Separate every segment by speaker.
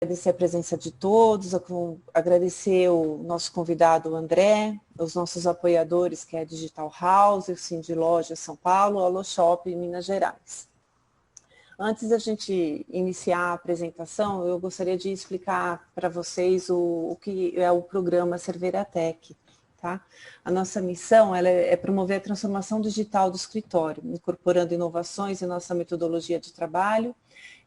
Speaker 1: Agradecer a presença de todos, agradecer o nosso convidado André, os nossos apoiadores, que é a Digital House, o Cindy Loja São Paulo, a Allo Shop em Minas Gerais. Antes da gente iniciar a apresentação, eu gostaria de explicar para vocês o que é o programa Cerveiratec. Tá? A nossa missão é promover a transformação digital do escritório, incorporando inovações em nossa metodologia de trabalho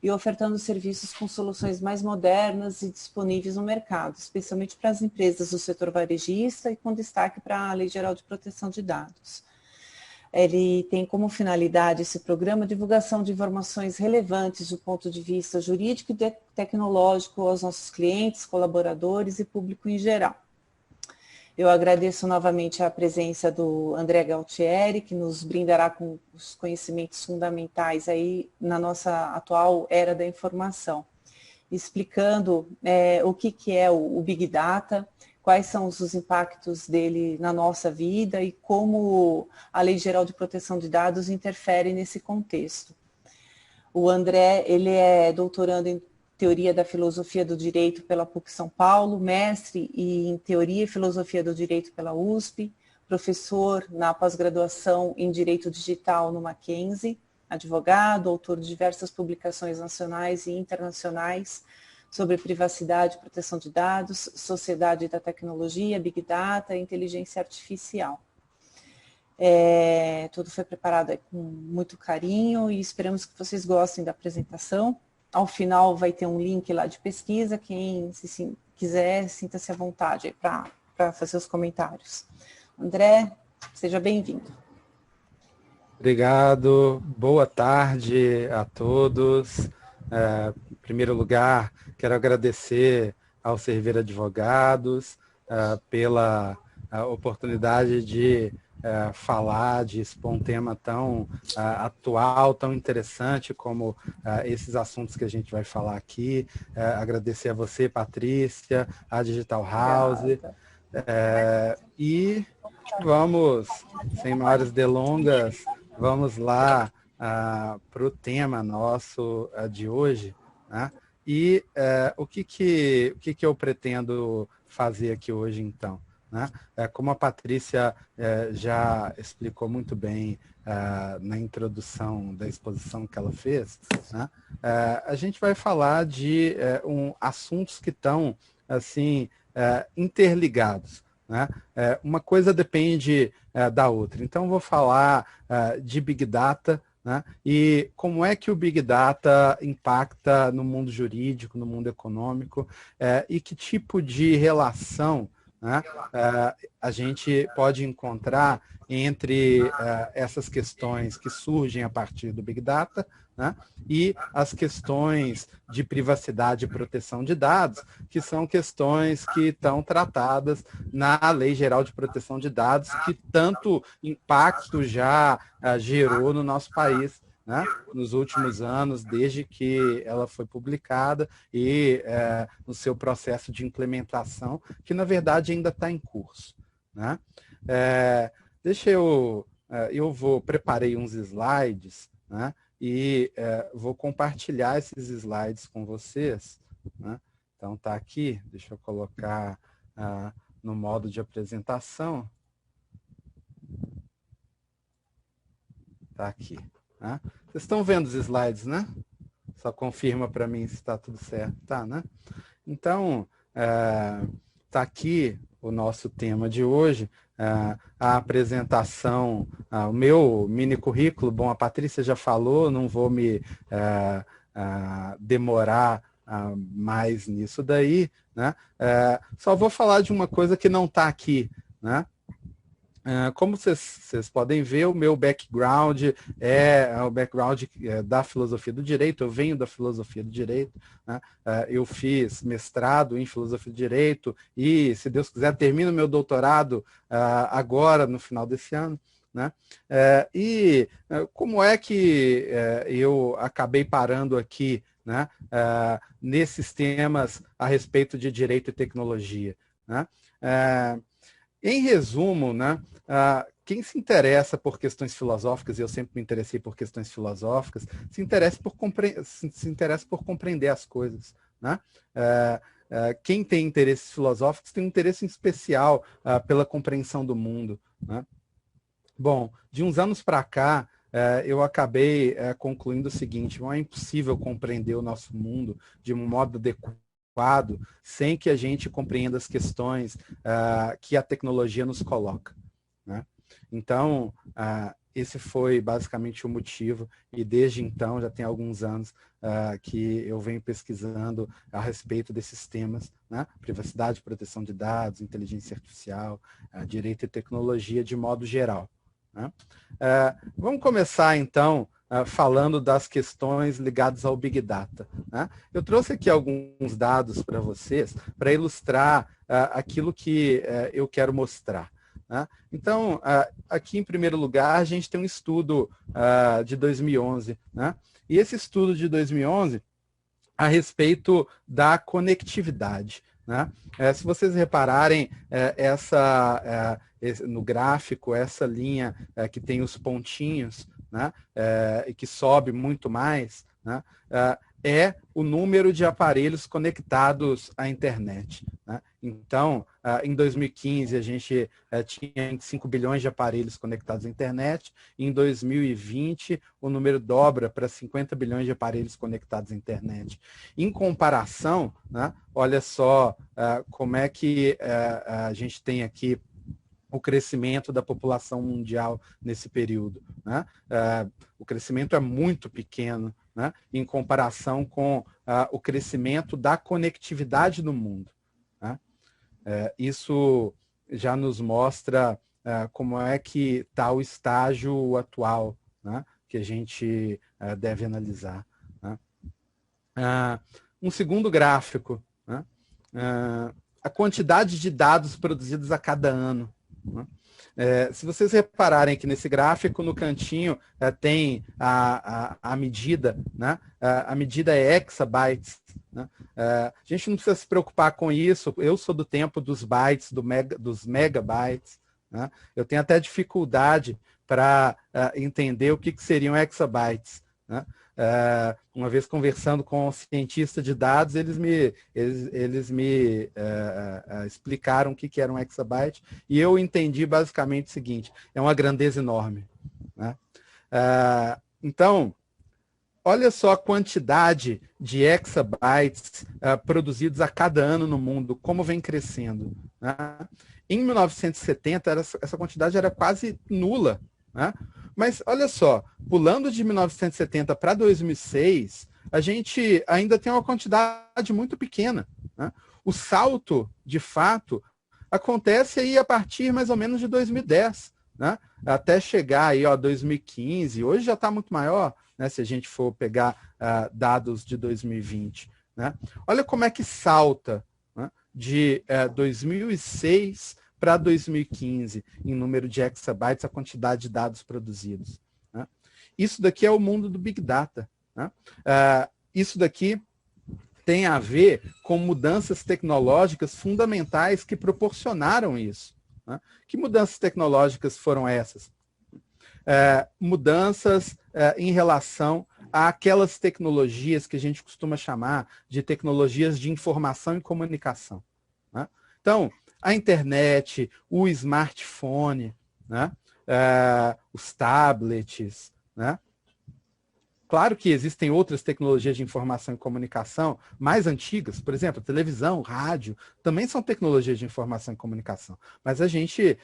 Speaker 1: e ofertando serviços com soluções mais modernas e disponíveis no mercado, especialmente para as empresas do setor varejista e com destaque para a Lei Geral de Proteção de Dados. Ele tem como finalidade esse programa a divulgação de informações relevantes do ponto de vista jurídico e tecnológico aos nossos clientes, colaboradores e público em geral. Eu agradeço novamente a presença do André Galtieri, que nos brindará com os conhecimentos fundamentais aí na nossa atual era da informação, explicando o que é o Big Data, quais são os impactos dele na nossa vida e como a Lei Geral de Proteção de Dados interfere nesse contexto. O André, ele é doutorando em Teoria da Filosofia do Direito pela PUC São Paulo, mestre em Teoria e Filosofia do Direito pela USP, professor na pós-graduação em Direito Digital no Mackenzie, advogado, autor de diversas publicações nacionais e internacionais sobre privacidade e proteção de dados, sociedade da tecnologia, Big Data e inteligência artificial. Tudo foi preparado com muito carinho e esperamos que vocês gostem da apresentação. Ao final vai ter um link lá de pesquisa, quem se quiser, sinta-se à vontade para fazer os comentários. André, seja bem-vindo.
Speaker 2: Obrigado, boa tarde a todos. Em primeiro lugar, quero agradecer ao Cerveira Advogados pela oportunidade de falar, de expor um tema tão atual, tão interessante como esses assuntos que a gente vai falar aqui. Agradecer a você, Patrícia, a Digital House. E vamos, sem maiores delongas, vamos lá para o tema nosso de hoje, né? E o que eu pretendo fazer aqui hoje, então? Né? Como a Patrícia já explicou muito bem na introdução da exposição que ela fez, né? A gente vai falar de assuntos que estão assim, interligados. Né? Uma coisa depende da outra. Então, vou falar de Big Data, né? E como é que o Big Data impacta no mundo jurídico, no mundo econômico, e que tipo de relação, né, a gente pode encontrar entre essas questões que surgem a partir do Big Data, né, e as questões de privacidade e proteção de dados, que são questões que estão tratadas na Lei Geral de Proteção de Dados, que tanto impacto já gerou no nosso país, né, nos últimos anos, desde que ela foi publicada e no seu processo de implementação, que na verdade ainda está em curso. Né? Preparei uns slides, né, e vou compartilhar esses slides com vocês. Né? Então está aqui, deixa eu colocar no modo de apresentação. Está aqui. Né? Vocês estão vendo os slides, né? Só confirma para mim se está tudo certo. Tá, né? Então, está aqui o nosso tema de hoje, a apresentação, o meu mini currículo. Bom, a Patrícia já falou, não vou me demorar mais nisso daí. Né? Só vou falar de uma coisa que não está aqui, né? Como vocês podem ver, o meu background é o background da filosofia do direito. Eu venho da filosofia do direito, né? Eu fiz mestrado em filosofia do direito e, se Deus quiser, termino meu doutorado agora, no final desse ano. Né? Como é que eu acabei parando aqui, né? Nesses temas a respeito de direito e tecnologia? Né? Em resumo, né, quem se interessa por questões filosóficas, e eu sempre me interessei por questões filosóficas, se interessa por compreender as coisas. né? Quem tem interesses filosóficos tem um interesse em especial pela compreensão do mundo, né? Bom, de uns anos para cá, eu acabei concluindo o seguinte: não é impossível compreender o nosso mundo de um modo adequado sem que a gente compreenda as questões que a tecnologia nos coloca, né? Então, esse foi basicamente o motivo, e desde então, já tem alguns anos, que eu venho pesquisando a respeito desses temas, né? Privacidade, proteção de dados, inteligência artificial, direito e tecnologia de modo geral, né? Vamos começar, então, falando das questões ligadas ao Big Data, né? Eu trouxe aqui alguns dados para vocês, para ilustrar aquilo que eu quero mostrar, né? Então, aqui em primeiro lugar, a gente tem um estudo de 2011, né? E esse estudo de 2011 a respeito da conectividade, né? Se vocês repararem, no gráfico, essa linha que tem os pontinhos, né? E que sobe muito mais, né? É o número de aparelhos conectados à internet, né? Então, em 2015, a gente tinha 25 bilhões de aparelhos conectados à internet. Em 2020, o número dobra para 50 bilhões de aparelhos conectados à internet. Em comparação, né, olha só como é que a gente tem aqui o crescimento da população mundial nesse período, né? O crescimento é muito pequeno, né, em comparação com o crescimento da conectividade no mundo, né? Isso já nos mostra como é que está o estágio atual, né, que a gente deve analisar, né? Um segundo gráfico, né, a quantidade de dados produzidos a cada ano, né? Se vocês repararem que nesse gráfico, no cantinho, tem a medida, né? A medida é exabytes, né? A gente não precisa se preocupar com isso. Eu sou do tempo dos bytes, dos megabytes, né? Eu tenho até dificuldade para entender o que seriam exabytes, né? Uma vez conversando com um cientista de dados, eles me explicaram o que era um exabyte, e eu entendi basicamente o seguinte: é uma grandeza enorme, né? Então, olha só a quantidade de exabytes produzidos a cada ano no mundo, como vem crescendo, né? Em 1970, essa quantidade era quase nula, né? Mas olha só, pulando de 1970 para 2006, a gente ainda tem uma quantidade muito pequena, né? O salto, de fato, acontece aí a partir mais ou menos de 2010, né? Até chegar aí, ó, 2015. Hoje já está muito maior, né, se a gente for pegar dados de 2020, né? Olha como é que salta, né, de 2006 para 2015, em número de exabytes, a quantidade de dados produzidos, né? Isso daqui é o mundo do Big Data, né? Isso daqui tem a ver com mudanças tecnológicas fundamentais que proporcionaram isso, né? Que mudanças tecnológicas foram essas? Mudanças em relação àquelas tecnologias que a gente costuma chamar de tecnologias de informação e comunicação, né? Então, a internet, o smartphone, né? Os tablets, né? Claro que existem outras tecnologias de informação e comunicação mais antigas, por exemplo, televisão, rádio, também são tecnologias de informação e comunicação. Mas a gente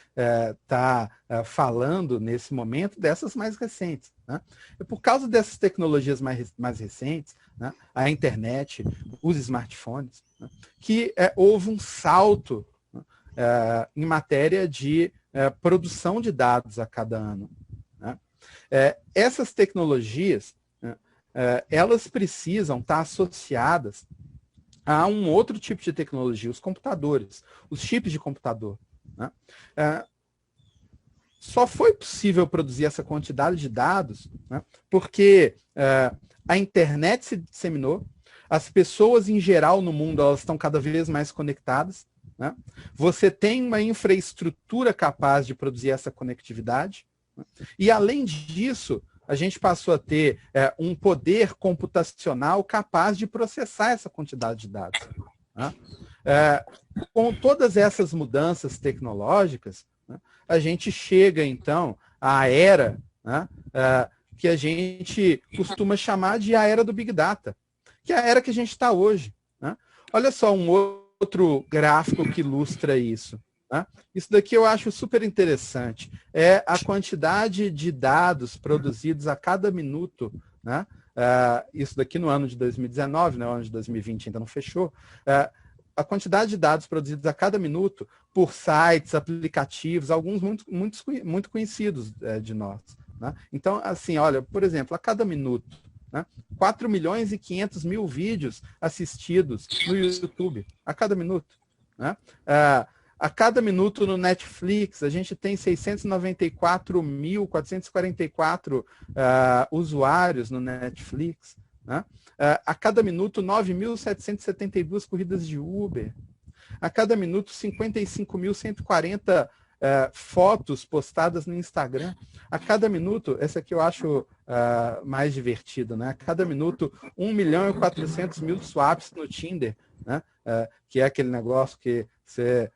Speaker 2: está falando, nesse momento, dessas mais recentes, né? E por causa dessas tecnologias mais recentes, né, a internet, os smartphones, né, que houve um salto, né, em matéria de produção de dados a cada ano, né? Essas tecnologias, elas precisam estar associadas a um outro tipo de tecnologia, os computadores, os chips de computador, né? Só foi possível produzir essa quantidade de dados, né, porque a internet se disseminou, as pessoas em geral no mundo elas estão cada vez mais conectadas, né? Você tem uma infraestrutura capaz de produzir essa conectividade, né? E além disso, a gente passou a ter um poder computacional capaz de processar essa quantidade de dados. Né? Com todas essas mudanças tecnológicas, né, a gente chega, então, à era, né, que a gente costuma chamar de a era do Big Data, que é a era que a gente está hoje. Né? Olha só um outro gráfico que ilustra isso. Né? Isso daqui eu acho super interessante. É a quantidade de dados produzidos a cada minuto. Né? Isso daqui no ano de 2019, né? O ano de 2020 ainda não fechou. A quantidade de dados produzidos a cada minuto por sites, aplicativos, alguns muito conhecidos de nós. Né? Então, assim, olha, por exemplo, a cada minuto, né? 4 milhões e 500 mil vídeos assistidos no YouTube, a cada minuto. Né? A cada minuto no Netflix, a gente tem 694.444 usuários no Netflix. Né? A cada minuto, 9.772 corridas de Uber. A cada minuto, 55.140 fotos postadas no Instagram. A cada minuto, essa aqui eu acho mais divertido, né? A cada minuto, 1.400.000 swaps no Tinder, né? Que é aquele negócio que você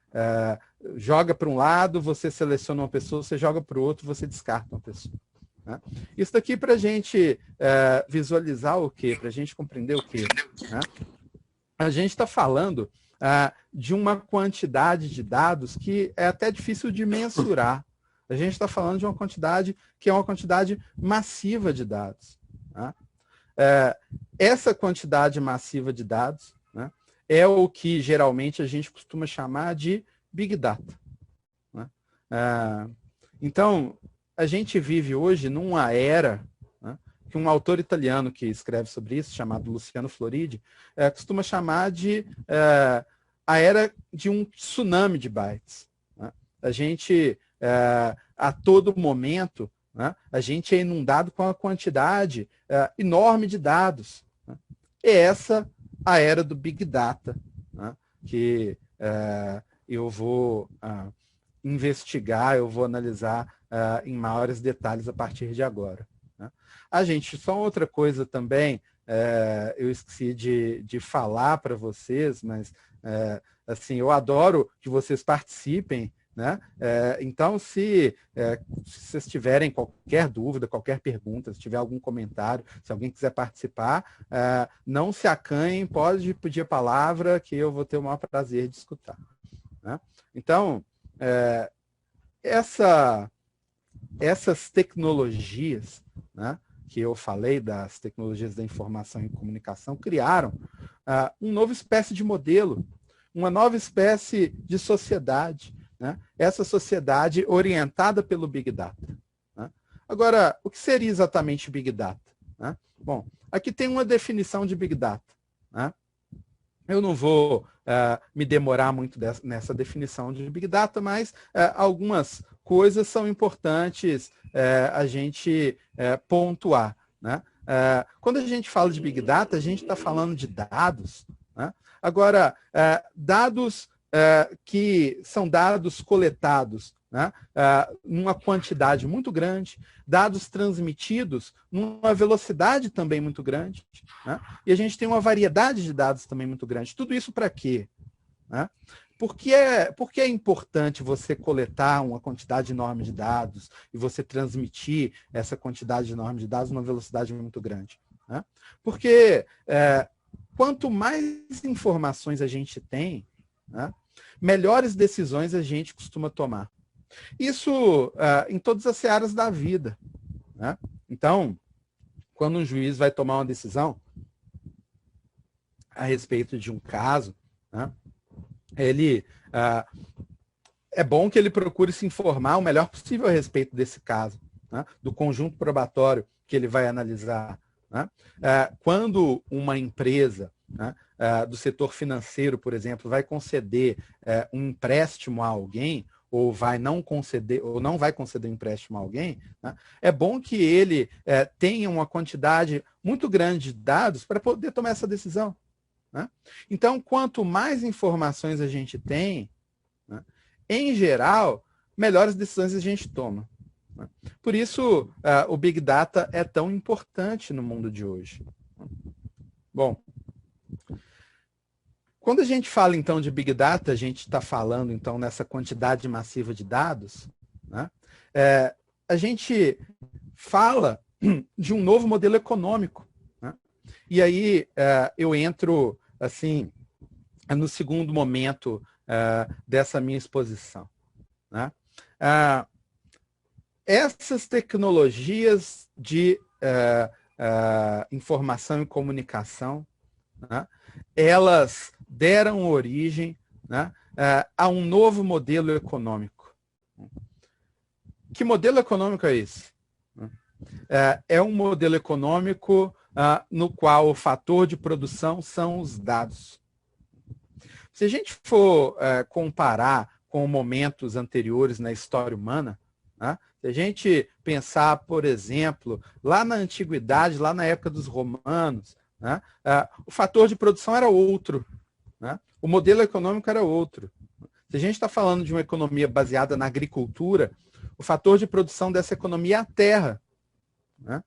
Speaker 2: joga para um lado, você seleciona uma pessoa, você joga para o outro, você descarta uma pessoa. Né? Isso daqui para a gente visualizar o quê? Para a gente compreender o quê? Né? A gente está falando de uma quantidade de dados que é até difícil de mensurar. A gente está falando de uma quantidade que é uma quantidade massiva de dados. Né? Essa quantidade massiva de dados, né, é o que geralmente a gente costuma chamar de Big Data. Né? Então, a gente vive hoje numa era, né, que um autor italiano que escreve sobre isso, chamado Luciano Floridi, costuma chamar de a era de um tsunami de bytes. Né? A gente, a todo momento, né, a gente é inundado com uma quantidade enorme de dados. Né? E essa a era do Big Data, né, que eu vou investigar, eu vou analisar em maiores detalhes a partir de agora. Né? Gente, só outra coisa também, eu esqueci de falar para vocês, mas assim, eu adoro que vocês participem. Né? Então, se vocês tiverem qualquer dúvida, qualquer pergunta, se tiver algum comentário, se alguém quiser participar, não se acanhem, pode pedir a palavra que eu vou ter o maior prazer de escutar. Né? Então, essas tecnologias, né, que eu falei, das tecnologias da informação e comunicação, criaram uma nova espécie de modelo, uma nova espécie de sociedade, né? Essa sociedade orientada pelo Big Data. Né? Agora, o que seria exatamente Big Data? Né? Bom, aqui tem uma definição de Big Data. Né? Eu não vou me demorar muito nessa definição de Big Data, mas algumas coisas são importantes a gente pontuar. Né? Quando a gente fala de Big Data, a gente está falando de dados. Né? Agora, dados que são dados coletados, né, numa quantidade muito grande, dados transmitidos numa velocidade também muito grande, né, e a gente tem uma variedade de dados também muito grande. Tudo isso para quê? Né? Por que é importante você coletar uma quantidade enorme de dados e você transmitir essa quantidade enorme de dados numa velocidade muito grande? Né? Porque quanto mais informações a gente tem, né, melhores decisões a gente costuma tomar. Isso em todas as searas da vida. Né? Então, quando um juiz vai tomar uma decisão a respeito de um caso, né, é bom que ele procure se informar o melhor possível a respeito desse caso, né, do conjunto probatório que ele vai analisar. Né? Quando uma empresa, né, do setor financeiro, por exemplo, vai conceder um empréstimo a alguém, ou não vai conceder um empréstimo a alguém, né, é bom que ele tenha uma quantidade muito grande de dados para poder tomar essa decisão. Né? Então, quanto mais informações a gente tem, né, em geral, melhores decisões a gente toma. Né? Por isso, o Big Data é tão importante no mundo de hoje. Bom, quando a gente fala, então, de Big Data, a gente está falando, então, nessa quantidade massiva de dados, né? A gente fala de um novo modelo econômico. Né? E aí eu entro, assim, no segundo momento dessa minha exposição. Né? Essas tecnologias de informação e comunicação, né? Elas deram origem, né, a um novo modelo econômico. Que modelo econômico é esse? É um modelo econômico no qual o fator de produção são os dados. Se a gente for comparar com momentos anteriores na história humana, né, se a gente pensar, por exemplo, lá na antiguidade, lá na época dos romanos, né, o fator de produção era outro, né, o modelo econômico era outro. Se a gente está falando de uma economia baseada na agricultura, o fator de produção dessa economia é a terra. Né?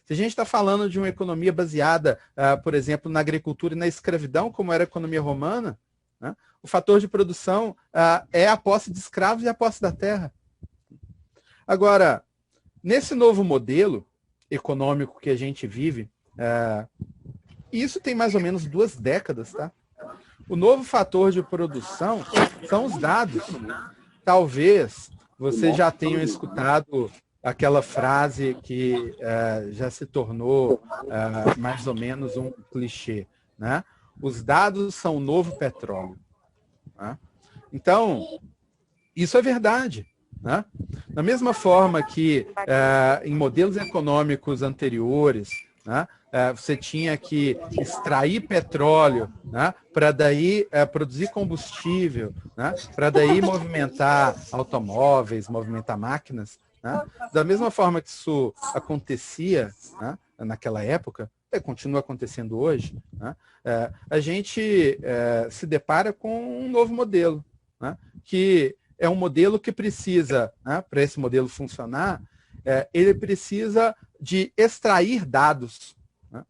Speaker 2: Se a gente está falando de uma economia baseada, por exemplo, na agricultura e na escravidão, como era a economia romana, né? O fator de produção é a posse de escravos e a posse da terra. Agora, nesse novo modelo econômico que a gente vive, isso tem mais ou menos 2 décadas, tá? O novo fator de produção são os dados. Talvez vocês já tenham escutado aquela frase que já se tornou mais ou menos um clichê, né? Os dados são o novo petróleo. Né? Então, isso é verdade. Né? Da mesma forma que em modelos econômicos anteriores, né, você tinha que extrair petróleo, né, para daí produzir combustível, né, para daí movimentar automóveis, movimentar máquinas. Né? Da mesma forma que isso acontecia, né, naquela época, continua acontecendo hoje, né, a gente se depara com um novo modelo, né, que é um modelo que precisa, né, para esse modelo funcionar, ele precisa de extrair dados. Né?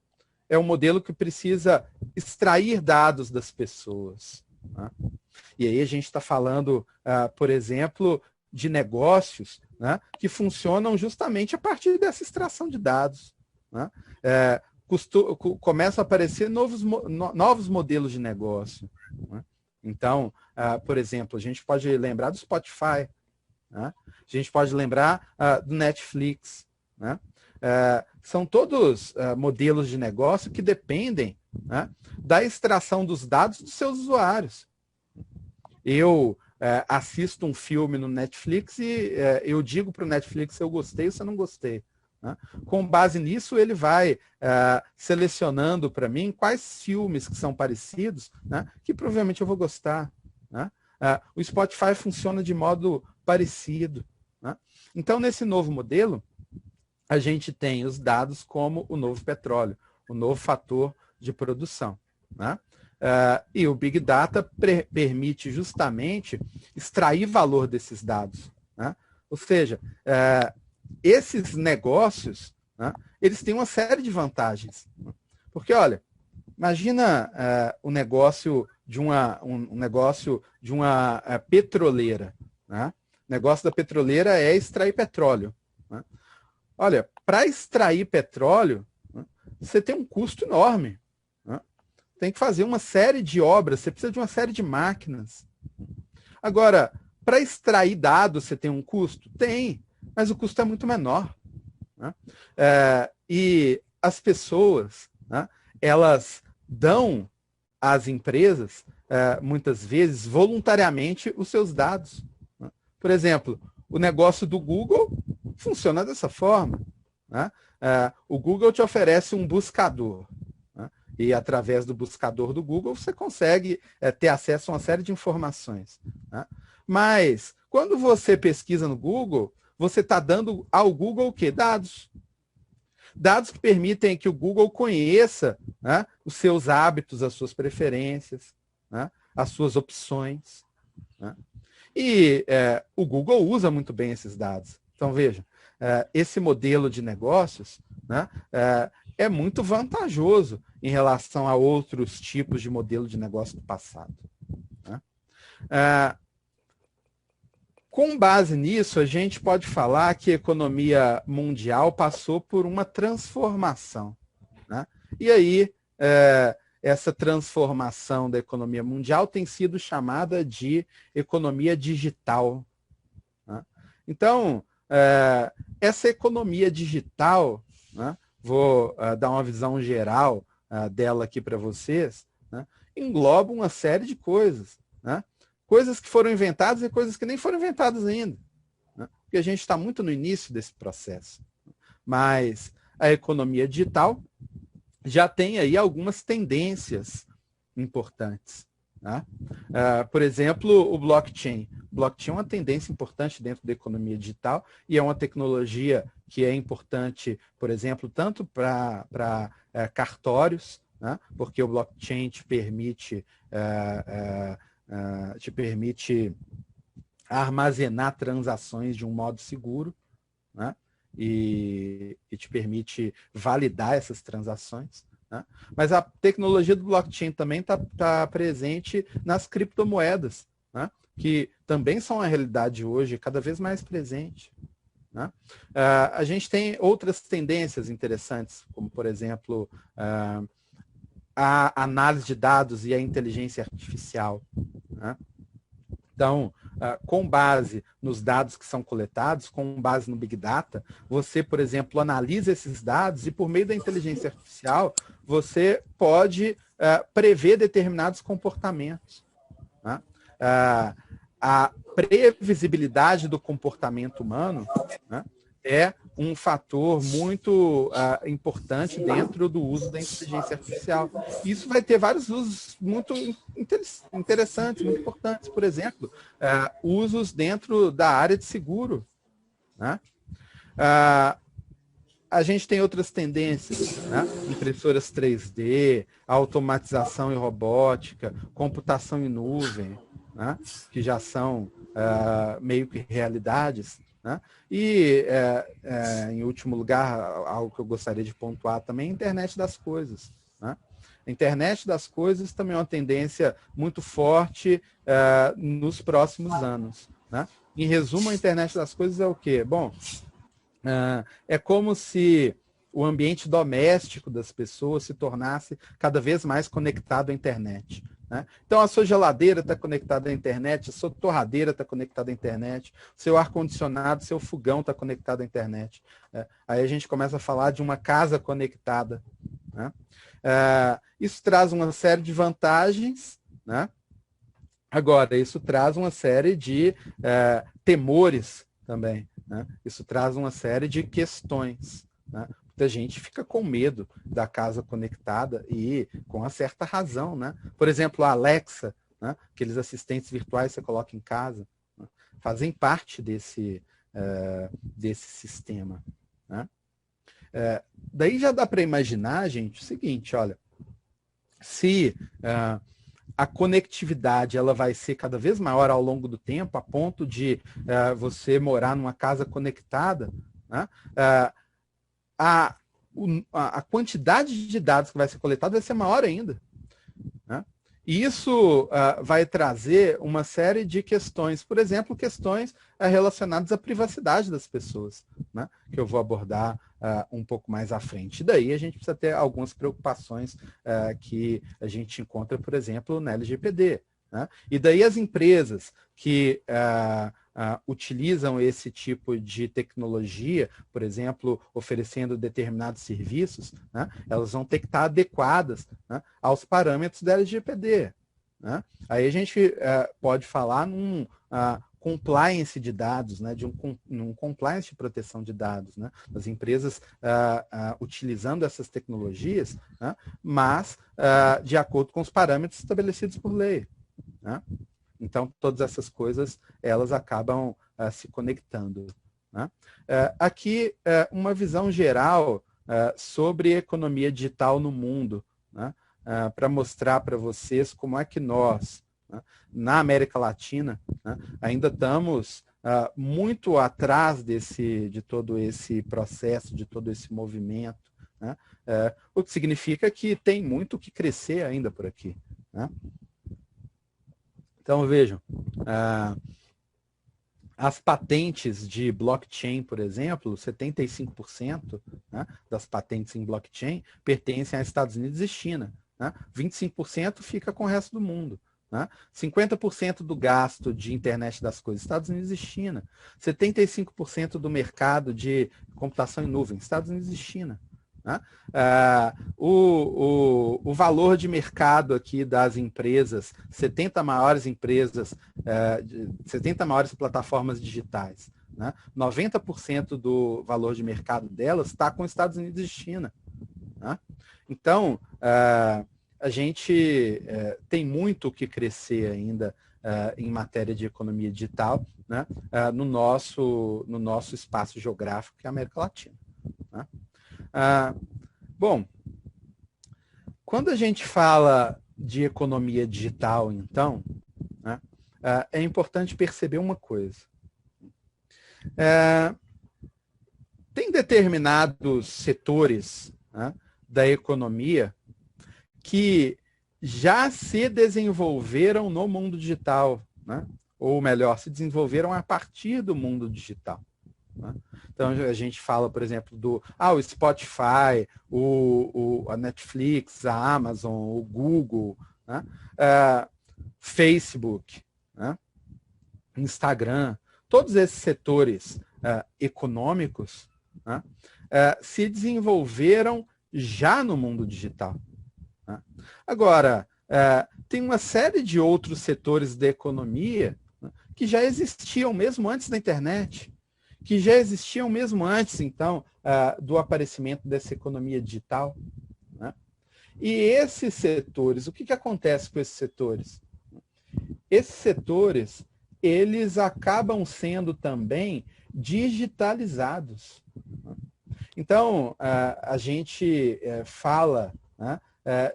Speaker 2: É um modelo que precisa extrair dados das pessoas. Né? E aí a gente está falando, por exemplo, de negócios, né, que funcionam justamente a partir dessa extração de dados. Né? Começam a aparecer novos modelos de negócio. Né? Então, por exemplo, a gente pode lembrar do Spotify, né? A gente pode lembrar do Netflix. Né? São todos modelos de negócio que dependem, né, da extração dos dados dos seus usuários. Eu assisto um filme no Netflix e eu digo para o Netflix se eu gostei ou se eu não gostei. Né? Com base nisso, ele vai selecionando para mim quais filmes que são parecidos, né, que provavelmente eu vou gostar. Né? O Spotify funciona de modo parecido. Né? Então, nesse novo modelo, a gente tem os dados como o novo petróleo, o novo fator de produção. Né? E o Big Data permite justamente extrair valor desses dados. Né? Ou seja, esses negócios, né, eles têm uma série de vantagens. Porque, olha, imagina o negócio de um negócio de uma petroleira. Né? O negócio da petroleira é extrair petróleo. Né? Olha, para extrair petróleo, né, você tem um custo enorme. Né? Tem que fazer uma série de obras, você precisa de uma série de máquinas. Agora, para extrair dados, você tem um custo? Tem, mas o custo é muito menor. Né? E as pessoas, né, elas dão às empresas, muitas vezes, voluntariamente, os seus dados. Né? Por exemplo, o negócio do Google funciona dessa forma. Né? O Google te oferece um buscador. Né? E através do buscador do Google, você consegue ter acesso a uma série de informações. Né? Mas, quando você pesquisa no Google, você está dando ao Google o quê? Dados. Dados que permitem que o Google conheça, né, os seus hábitos, as suas preferências, né, as suas opções. Né? E o Google usa muito bem esses dados. Então, veja, esse modelo de negócios, né, é muito vantajoso em relação a outros tipos de modelo de negócio do passado. Né? Com base nisso, a gente pode falar que a economia mundial passou por uma transformação. Né? E aí, essa transformação da economia mundial tem sido chamada de economia digital. Né? Então, essa economia digital, né, vou dar uma visão geral dela aqui para vocês, né, engloba uma série de coisas. Né? Coisas que foram inventadas e coisas que nem foram inventadas ainda. Né? Porque a gente está muito no início desse processo. Mas a economia digital já tem aí algumas tendências importantes. Né? Por exemplo, o blockchain. O blockchain é uma tendência importante dentro da economia digital e é uma tecnologia que é importante, por exemplo, tanto para cartórios, né? Porque o blockchain te permite armazenar transações de um modo seguro, né? E te permite validar essas transações. Né? Mas a tecnologia do blockchain também está presente nas criptomoedas, né? Que também são uma realidade hoje, cada vez mais presente. Né? A gente tem outras tendências interessantes, como, por exemplo, a análise de dados e a inteligência artificial. Né? Então, com base nos dados que são coletados, com base no Big Data, você, por exemplo, analisa esses dados e, por meio da inteligência artificial, você pode prever determinados comportamentos. Né? A previsibilidade do comportamento humano, né, é um fator muito importante dentro do uso da inteligência artificial. Isso vai ter vários usos muito interessantes, muito importantes. Por exemplo, usos dentro da área de seguro. Né? A gente tem outras tendências, né? Impressoras 3D, automatização e robótica, computação em nuvem, né? Que já são meio que realidades. Né? E, em último lugar, algo que eu gostaria de pontuar também, a internet das coisas. Né? A internet das coisas também é uma tendência muito forte nos próximos anos. Né? Em resumo, a internet das coisas é o quê? Bom, é como se o ambiente doméstico das pessoas se tornasse cada vez mais conectado à internet. Né? Então, a sua geladeira está conectada à internet, a sua torradeira está conectada à internet, seu ar-condicionado, seu fogão está conectado à internet. Aí a gente começa a falar de uma casa conectada. Né? Isso traz uma série de vantagens, né? Agora, isso traz uma série de temores também. Né? Isso traz uma série de questões. Né? Muita gente fica com medo da casa conectada e com uma certa razão. Né? Por exemplo, a Alexa, né? Aqueles assistentes virtuais que você coloca em casa, né? Fazem parte desse sistema. Né? Daí já dá para imaginar, gente, o seguinte, olha, se a conectividade ela vai ser cada vez maior ao longo do tempo, a ponto de você morar numa casa conectada, né? A quantidade de dados que vai ser coletada vai ser maior ainda. Né? E isso vai trazer uma série de questões, por exemplo, questões relacionadas à privacidade das pessoas, né? Que eu vou abordar um pouco mais à frente. E daí a gente precisa ter algumas preocupações que a gente encontra, por exemplo, na LGPD. Né? E daí as empresas que utilizam esse tipo de tecnologia, por exemplo, oferecendo determinados serviços, né? Elas vão ter que estar adequadas, né, aos parâmetros da LGPD. Né? Aí a gente pode falar num compliance de dados, né, num compliance de proteção de dados, né, das empresas utilizando essas tecnologias, né, mas de acordo com os parâmetros estabelecidos por lei. Né? Então, todas essas coisas, elas acabam se conectando. Né? Aqui, uma visão geral sobre economia digital no mundo, né? Para mostrar para vocês como é que nós, né, na América Latina, né, ainda estamos muito atrás de todo esse processo, de todo esse movimento, né? O que significa que tem muito que crescer ainda por aqui, né? Então, vejam, as patentes de blockchain, por exemplo, 75%, né, das patentes em blockchain pertencem a Estados Unidos e China, né? 25% fica com o resto do mundo. Né? 50% do gasto de internet das coisas, Estados Unidos e China. 75% do mercado de computação em nuvem, Estados Unidos e China. Né? O valor de mercado aqui das empresas, 70 maiores empresas, 70 maiores plataformas digitais, né? 90% do valor de mercado delas está com Estados Unidos e China. Né? Então, a gente tem muito o que crescer ainda em matéria de economia digital, né? No nosso espaço geográfico, que é a América Latina. Né? Bom, quando a gente fala de economia digital, então, né, é importante perceber uma coisa. Tem determinados setores, né, da economia que já se desenvolveram no mundo digital, né? Ou melhor, se desenvolveram a partir do mundo digital. Né? Então, a gente fala, por exemplo, do o Spotify, a Netflix, a Amazon, o Google, né? Facebook, né? Instagram, todos esses setores econômicos, né? Se desenvolveram já no mundo digital. Né? Agora, tem uma série de outros setores da economia, né, que já existiam mesmo antes da internet, que já existiam mesmo antes, então, do aparecimento dessa economia digital. Né? E esses setores, o que acontece com esses setores? Esses setores, eles acabam sendo também digitalizados. Então, a gente fala, né,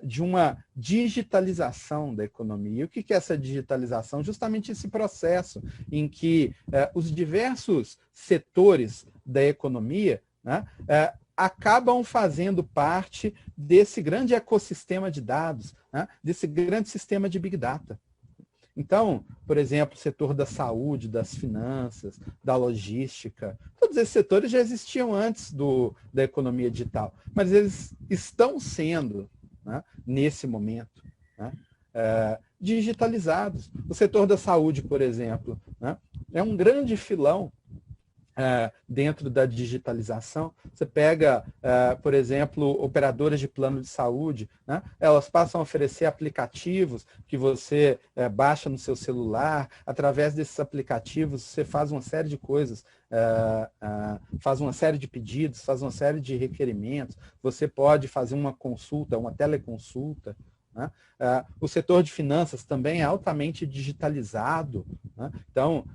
Speaker 2: de uma digitalização da economia. E o que é essa digitalização? Justamente esse processo em que os diversos setores da economia, né, acabam fazendo parte desse grande ecossistema de dados, né, desse grande sistema de Big Data. Então, por exemplo, o setor da saúde, das finanças, da logística, todos esses setores já existiam antes da economia digital, mas eles estão sendo, né, nesse momento, né, digitalizados. O setor da saúde, por exemplo, né, é um grande filão dentro da digitalização. Você pega, por exemplo, operadoras de plano de saúde, né? Elas passam a oferecer aplicativos que você baixa no seu celular. Através desses aplicativos, você faz uma série de coisas, faz uma série de pedidos, faz uma série de requerimentos. Você pode fazer uma consulta, uma teleconsulta. Né? O setor de finanças também é altamente digitalizado. Né? Então,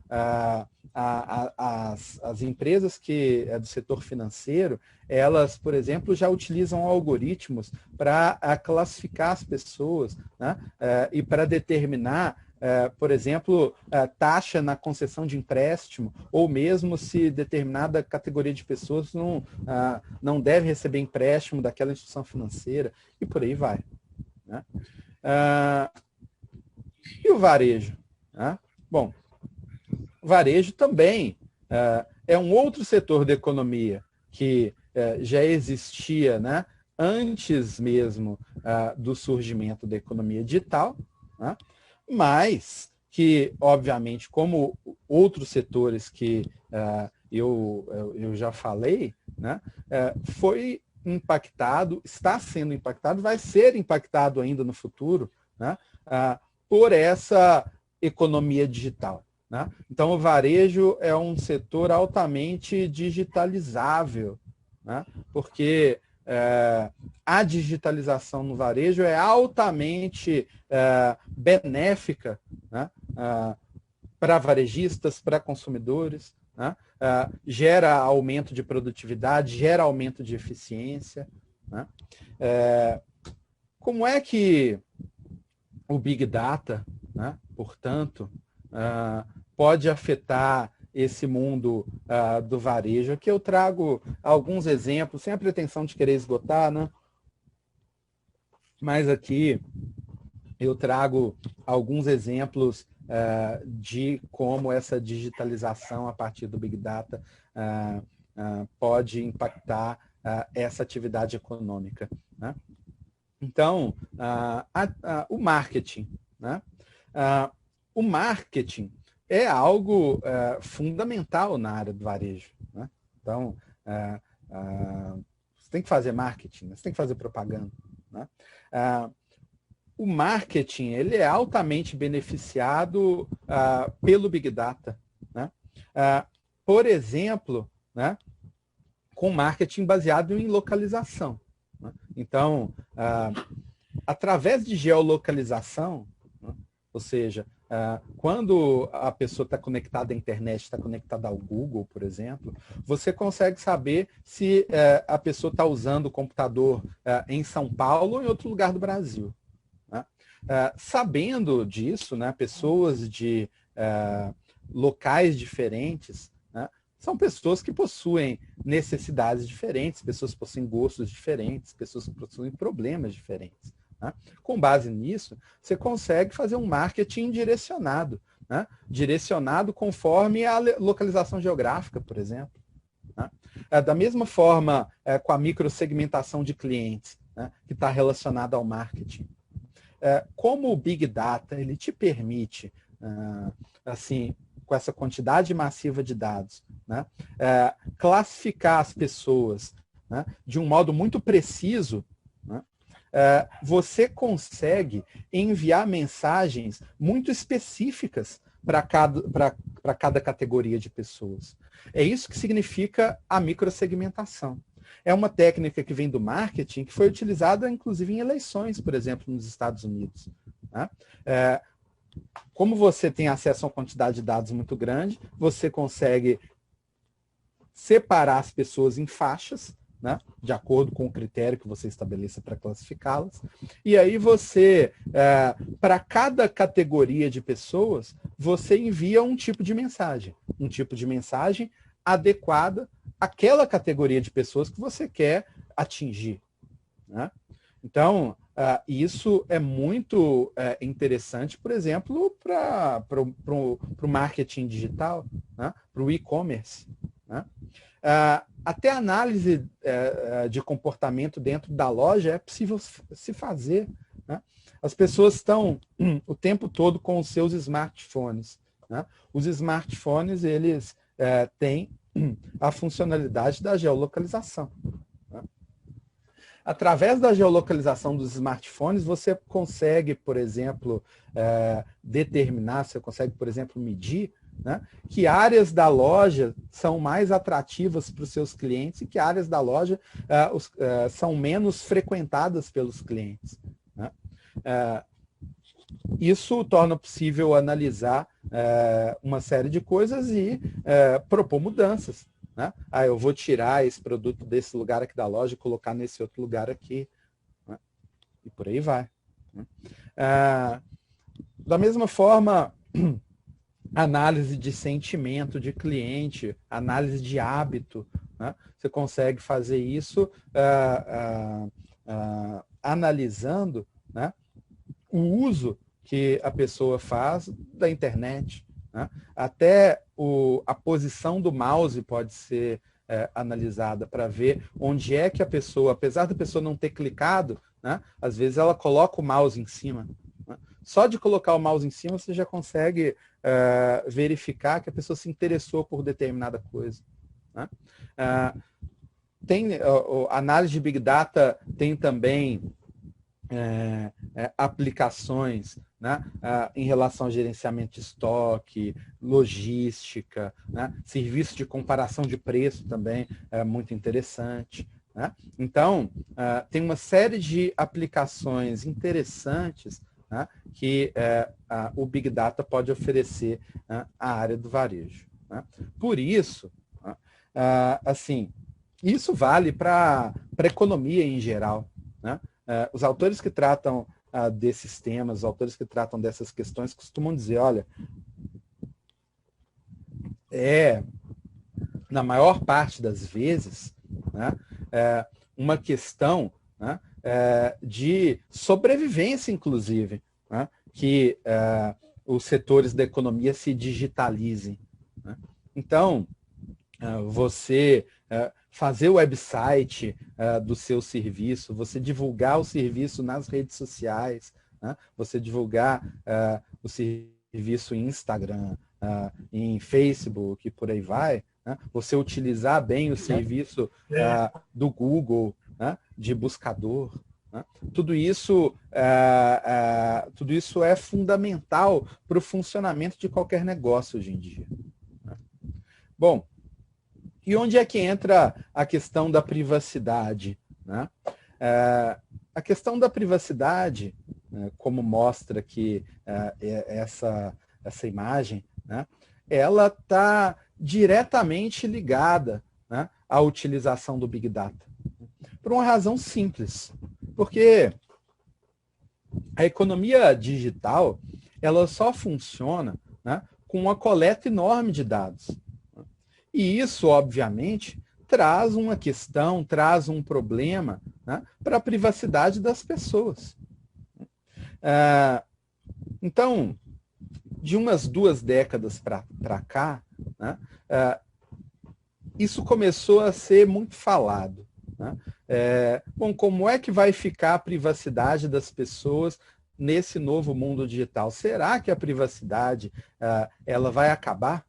Speaker 2: as empresas que do setor financeiro, elas, por exemplo, já utilizam algoritmos para classificar as pessoas, né? E para determinar, por exemplo, taxa na concessão de empréstimo, ou mesmo se determinada categoria de pessoas não deve receber empréstimo daquela instituição financeira, e por aí vai. Né? E o varejo? Né? Bom, o varejo também é um outro setor da economia que já existia, né, antes mesmo do surgimento da economia digital, né, mas que, obviamente, como outros setores que eu já falei, né, foi impactado, está sendo impactado, vai ser impactado ainda no futuro, né, por essa economia digital. Né? Então, o varejo é um setor altamente digitalizável, né? Porque a digitalização no varejo é altamente benéfica, né? Para varejistas, para consumidores, né? Gera aumento de produtividade, gera aumento de eficiência. Né? Como é que o Big Data, né, portanto, pode afetar esse mundo do varejo. Aqui eu trago alguns exemplos, sem a pretensão de querer esgotar, né? Mas aqui eu trago alguns exemplos de como essa digitalização a partir do Big Data pode impactar essa atividade econômica, né? Então, o marketing, né? O marketing é algo fundamental na área do varejo, né? Então, você tem que fazer marketing, você tem que fazer propaganda, né? O marketing ele é altamente beneficiado pelo Big Data, né? Por exemplo, né, com marketing baseado em localização, né? Então, através de geolocalização, né, ou seja, quando a pessoa está conectada à internet, está conectada ao Google, por exemplo, você consegue saber se a pessoa está usando o computador em São Paulo ou em outro lugar do Brasil, né? Sabendo disso, né, pessoas de locais diferentes, né, são pessoas que possuem necessidades diferentes, pessoas que possuem gostos diferentes, pessoas que possuem problemas diferentes, né? Com base nisso, você consegue fazer um marketing direcionado, né? Direcionado conforme a localização geográfica, por exemplo, né? Da mesma forma, com a microsegmentação de clientes, né, que está relacionada ao marketing. Como o Big Data ele te permite, assim, com essa quantidade massiva de dados, né, classificar as pessoas, né, de um modo muito preciso, né, você consegue enviar mensagens muito específicas para cada categoria de pessoas. É isso que significa a microsegmentação. É uma técnica que vem do marketing, que foi utilizada, inclusive, em eleições, por exemplo, nos Estados Unidos, né? Como você tem acesso a uma quantidade de dados muito grande, você consegue separar as pessoas em faixas, né, de acordo com o critério que você estabeleça para classificá-las. E aí você, para cada categoria de pessoas, você envia um tipo de mensagem adequada àquela categoria de pessoas que você quer atingir, né? Então, isso é muito interessante, por exemplo, para o marketing digital, né? Para o e-commerce, né? Até análise de comportamento dentro da loja é possível se fazer, né? As pessoas estão o tempo todo com os seus smartphones, né? Os smartphones, eles têm a funcionalidade da geolocalização, né? Através da geolocalização dos smartphones, você consegue, por exemplo, você consegue, por exemplo, medir, né, que áreas da loja são mais atrativas para os seus clientes e que áreas da loja são menos frequentadas pelos clientes, né? Isso torna possível analisar uma série de coisas e propor mudanças, né? Eu vou tirar esse produto desse lugar aqui da loja e colocar nesse outro lugar aqui, né? E por aí vai, né? Da mesma forma, análise de sentimento de cliente, análise de hábito, né? Você consegue fazer isso analisando, né, o uso que a pessoa faz da internet, né? Até a posição do mouse pode ser analisada para ver onde é que a pessoa, apesar da pessoa não ter clicado, né, às vezes ela coloca o mouse em cima, né? Só de colocar o mouse em cima você já consegue verificar que a pessoa se interessou por determinada coisa, né? Análise de Big Data tem também aplicações, né, em relação ao gerenciamento de estoque, logística, né, serviço de comparação de preço também é muito interessante, né? Então, tem uma série de aplicações interessantes, né, que o Big Data pode oferecer à área do varejo, né? Por isso, assim, isso vale para a economia em geral, né? Os autores que tratam desses temas, os autores que tratam dessas questões costumam dizer, olha, é, na maior parte das vezes, né, uma questão, né, de sobrevivência, inclusive, né, que os setores da economia se digitalizem. Né? Então, você fazer o website do seu serviço, você divulgar o serviço nas redes sociais, né? Você divulgar o serviço em Instagram, em Facebook e por aí vai, né? Você utilizar bem o serviço do Google, né? De buscador. Né? Tudo isso é fundamental para o funcionamento de qualquer negócio hoje em dia. Né? Bom, e onde é que entra a questão da privacidade? Né? A questão da privacidade, como mostra aqui essa imagem, né? Ela está diretamente ligada, né, à utilização do Big Data. Por uma razão simples. Porque a economia digital ela só funciona, né, com uma coleta enorme de dados. E isso, obviamente, traz uma questão, traz um problema, né, para a privacidade das pessoas. Então, de umas 2 décadas para cá, né, isso começou a ser muito falado. Né? Bom, como é que vai ficar a privacidade das pessoas nesse novo mundo digital? Será que a privacidade ela vai acabar?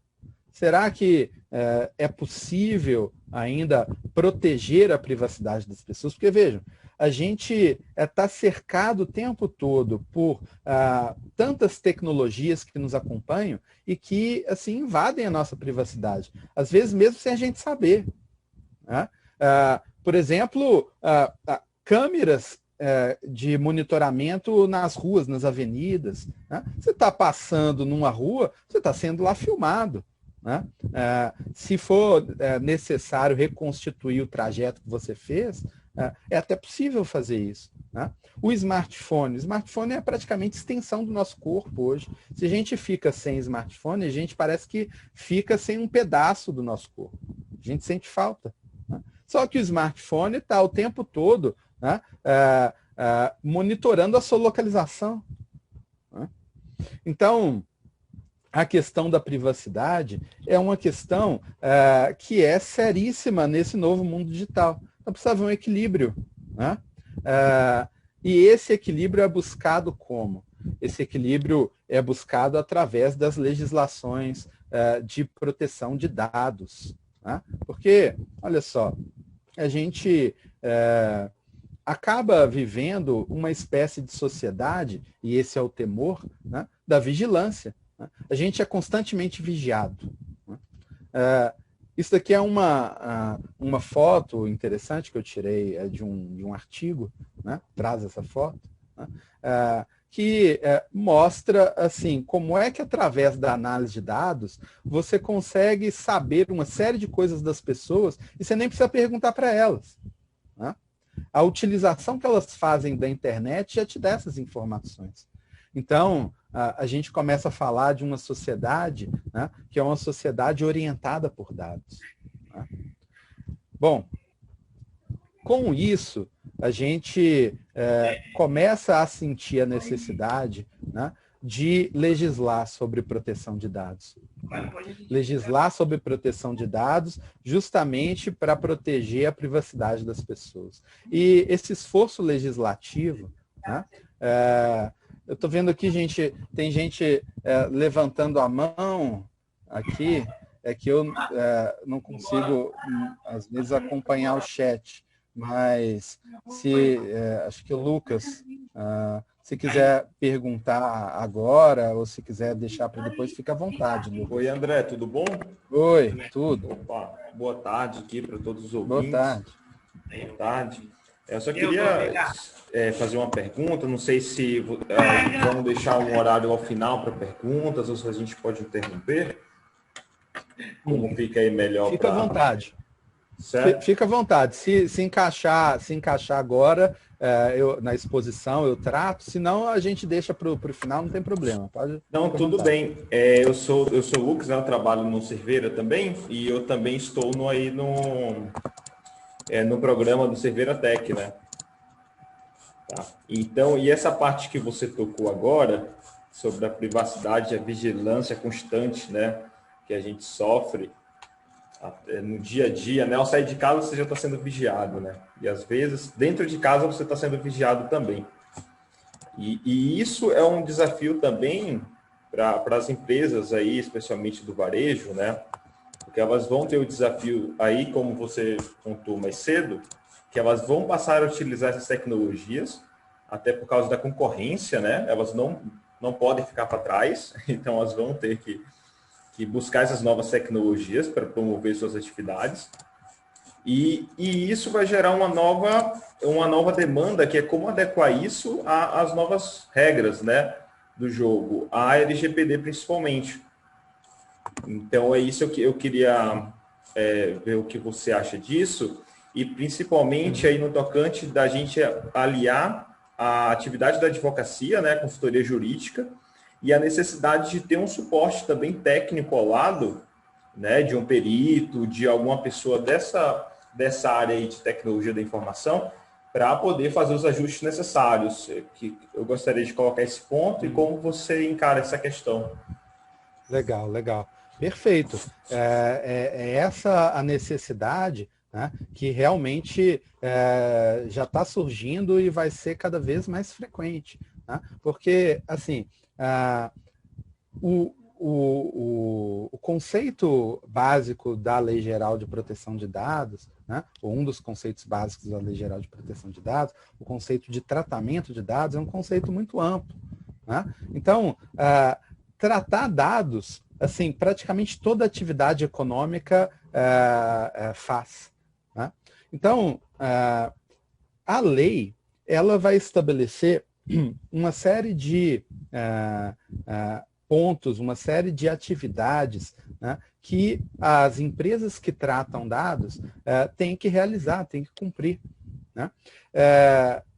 Speaker 2: Será que é possível ainda proteger a privacidade das pessoas? Porque, vejam, a gente está cercado o tempo todo por tantas tecnologias que nos acompanham e que assim invadem a nossa privacidade. Às vezes mesmo sem a gente saber. Né? Por exemplo, câmeras de monitoramento nas ruas, nas avenidas. Né? Você está passando numa rua, você está sendo lá filmado. Né? Se for necessário reconstituir o trajeto que você fez, é até possível fazer isso. Né? O smartphone é praticamente extensão do nosso corpo hoje. Se a gente fica sem smartphone, a gente parece que fica sem um pedaço do nosso corpo. A gente sente falta. Né? Só que o smartphone está o tempo todo, né, monitorando a sua localização. Né? Então, a questão da privacidade é uma questão que é seríssima nesse novo mundo digital. Então, precisa haver um equilíbrio. Né? E esse equilíbrio é buscado como? Esse equilíbrio é buscado através das legislações de proteção de dados. Né? Porque, olha só, a gente acaba vivendo uma espécie de sociedade, e esse é o temor, né, da vigilância. A gente é constantemente vigiado. Isso daqui é uma foto interessante que eu tirei de um artigo, né? Traz essa foto, né? Que mostra assim, como é que através da análise de dados você consegue saber uma série de coisas das pessoas e você nem precisa perguntar para elas. Né? A utilização que elas fazem da internet já te dá essas informações. Então, a gente começa a falar de uma sociedade, né, que é uma sociedade orientada por dados. Né? Bom, com isso, a gente começa a sentir a necessidade, né, de legislar sobre proteção de dados. Legislar sobre proteção de dados justamente para proteger a privacidade das pessoas. E esse esforço legislativo, né, eu estou vendo aqui, tem gente levantando a mão aqui, é que eu não consigo, às vezes, acompanhar o chat, mas acho que o Lucas, se quiser perguntar agora, ou se quiser deixar para depois, fica à vontade, Lucas.
Speaker 3: Oi, André, tudo bom?
Speaker 2: Oi, tudo.
Speaker 3: Opa, boa tarde aqui para todos os
Speaker 2: Boa
Speaker 3: ouvintes.
Speaker 2: tarde.
Speaker 3: Boa tarde. Eu só queria fazer uma pergunta, não sei se vamos deixar um horário ao final para perguntas, ou se a gente pode interromper. Como fica aí melhor?
Speaker 2: Fica à vontade.
Speaker 3: certo?
Speaker 2: Fica à vontade. Se encaixar agora na exposição, eu trato. Senão, a gente deixa para o final, não tem problema. Pode,
Speaker 3: Não,
Speaker 2: fica à
Speaker 3: tudo
Speaker 2: vontade.
Speaker 3: bem. Eu sou o Lucas, né? Eu trabalho no Cerveira também, e eu também estou no programa do Cerveira Tech, né? Tá. Então, e essa parte que você tocou agora, sobre a privacidade, a vigilância constante, né? Que a gente sofre no dia a dia, né? Ao sair de casa, você já está sendo vigiado, né? E às vezes, dentro de casa, você está sendo vigiado também. E isso é um desafio também para as empresas aí, especialmente do varejo, né? Porque elas vão ter o desafio aí, como você contou mais cedo, que elas vão passar a utilizar essas tecnologias, até por causa da concorrência, né? Elas não podem ficar para trás, então elas vão ter que buscar essas novas tecnologias para promover suas atividades. E isso vai gerar uma nova demanda, que é como adequar isso às novas regras, né, do jogo, a LGPD principalmente. Então, é isso que eu queria ver o que você acha disso, e principalmente aí no tocante da gente aliar a atividade da advocacia, né, consultoria jurídica, e a necessidade de ter um suporte também técnico ao lado, né, de um perito, de alguma pessoa dessa área aí de tecnologia da informação, para poder fazer os ajustes necessários. Que eu gostaria de colocar esse ponto e como você encara essa questão.
Speaker 2: Legal, legal. Perfeito. É essa a necessidade, né, que realmente já está surgindo e vai ser cada vez mais frequente. Né? Porque, assim, o conceito básico da Lei Geral de Proteção de Dados, né, ou um dos conceitos básicos da Lei Geral de Proteção de Dados, o conceito de tratamento de dados, é um conceito muito amplo. Né? Então, tratar dados, assim, praticamente toda atividade econômica faz. Né? Então, a lei, ela vai estabelecer uma série de pontos, uma série de atividades, né, que as empresas que tratam dados têm que realizar, têm que cumprir. Né?